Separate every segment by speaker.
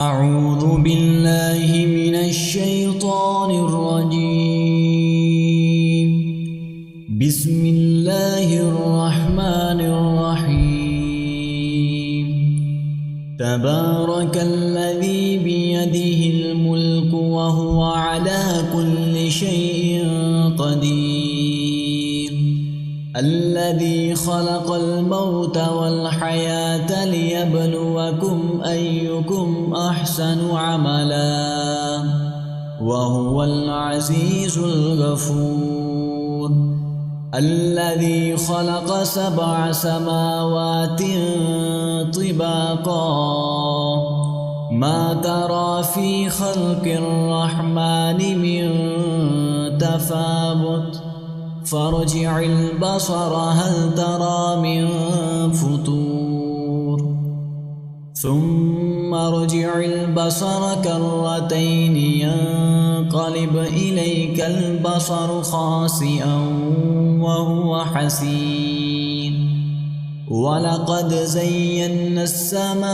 Speaker 1: أعوذ بالله من الشيطان الرجيم. بسم الله الرحمن الرحيم. تبارك الذي بيده الملك وهو على كل شيء قدير. الذي خلق الموت والحياة ليبلوكم أيكم أحسن عملا وهو العزيز الغفور. الذي خلق 7 سماوات طباقا ما ترى في خلق الرحمن من تفاوت فارجع البصر هل ترى من فطور ثم ارجع البصر كرتين ينقلب إليك البصر خاسئا وهو حسير. ولقد زينا السماء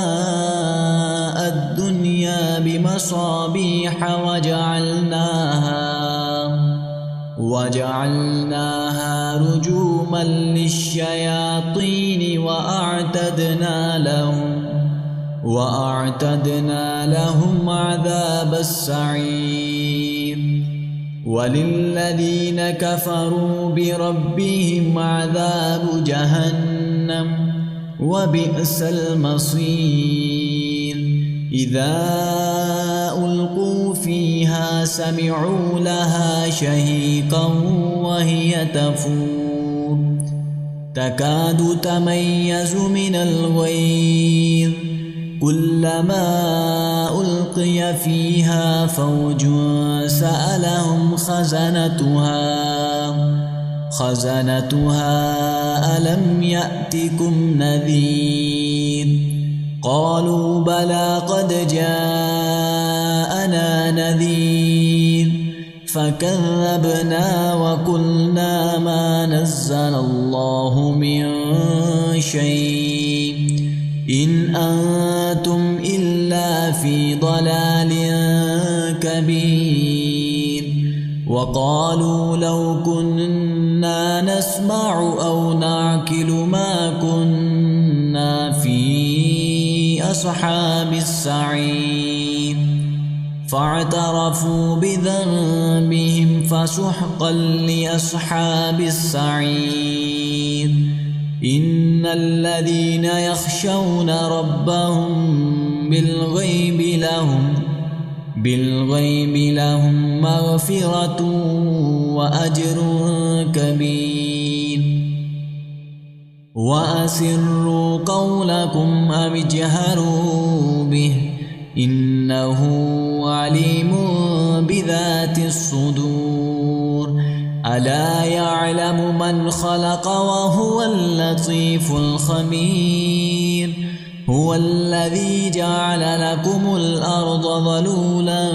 Speaker 1: الدنيا بمصابيح وجعلناها رجوما للشياطين وأعتدنا لهم عذاب السعير. وللذين كفروا بربهم عذاب جهنم وبئس المصير. إذا ألقوا فيها سمعوا لها شهيقا وهي تفور تكاد تميز من الغيظ كلما ألقي فيها فوج سألهم خزنتها ألم يأتكم نذير قالوا بلى قد جاءنا نذير فكذبنا وقلنا ما نزل الله من شيء إن أنتم إلا في ضلال كبير. وقالوا لو كنا نسمع أو نعقل ما كنا في أصحاب السعير فاعترفوا بذنبهم فسحقا لأصحاب السعير. إن الذين يخشون ربهم بالغيب لهم مغفرة وأجر كبير. وأسروا قولكم أو اجهروا به إنه عليم بذات الصدور. ألا يعلم من خلق وهو اللطيف الخبير. هو الذي جعل لكم الأرض ذلولا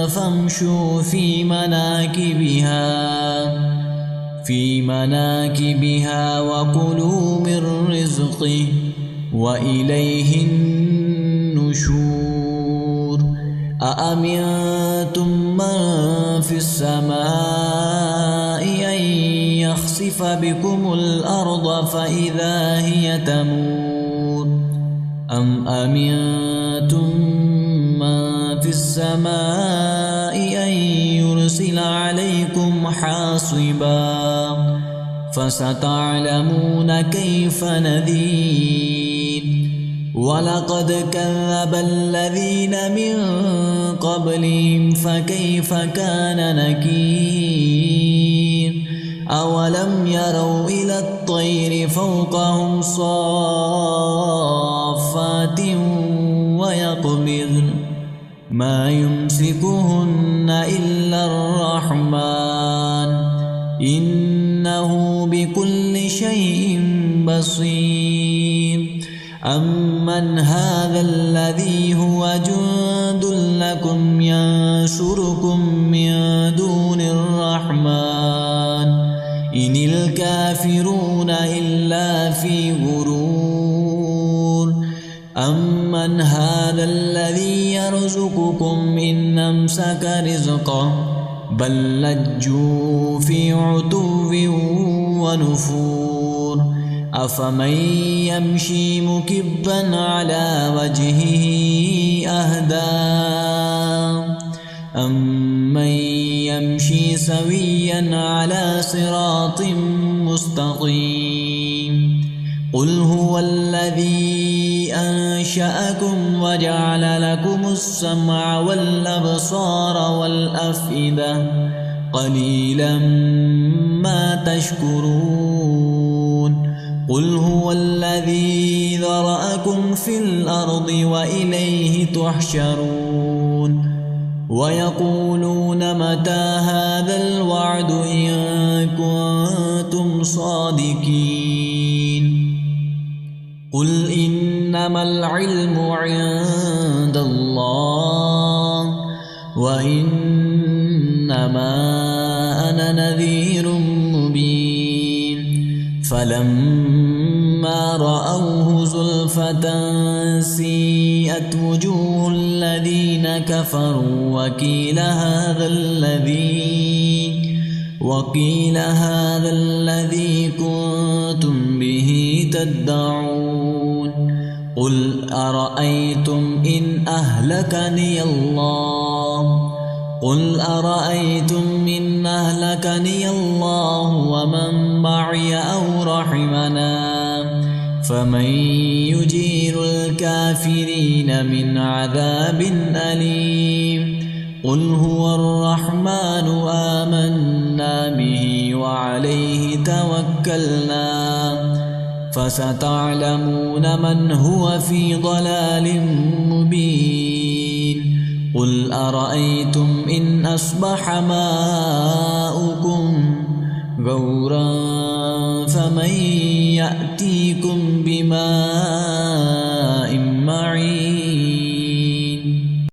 Speaker 1: فامشوا في مناكبها وكلوا من رزقه وإليه النشور. أأمنتم من في السماء أن يخسف بكم الأرض فإذا هي تمور أم أمنتم من في السماء أن يرسل عليكم حاصبا فستعلمون كيف نذير. ولقد كذب الذين من قبلهم فكيف كان نكير. أولم يروا إلى الطير فوقهم صافات ويقبضن ما يمسكهن إلا الرحمن إنه بكل شيء بصير. أمن هذا الذي هو جند لكم ينصركم من دون الرحمن إن الكافرون إلا في غرور. أمن هذا الذي يرزقكم إن أمسك رزقه بل لجوا في عتو ونفور أفمن يمشي مكبا على وجهه أهدى أمن يمشي سويا على صراط مستقيم قل هو الذي أنشأكم وجعل لكم السمع والأبصار والأفئدة قليلا ما تشكرون قل هو الذي ذرأكم في الأرض وإليه تحشرون ويقولون متى هذا الوعد إن كنتم صادقين قل إنما العلم عند الله وإنما أنا نذير مبين فلما رأوه زلفة سيئت وجوه الذين كفروا وقيل هذا الذي كنتم به تدعون قل أرأيتم إن أهلكني الله ومن معي أو رحمنا فمن يجير الكافرين من عذاب أليم قل هو الرحمن آمنا به وعليه توكلنا فستعلمون من هو في ضلال مبين قل أرأيتم إن أصبح ماؤكم غورا فمن يأتيكم بماء معين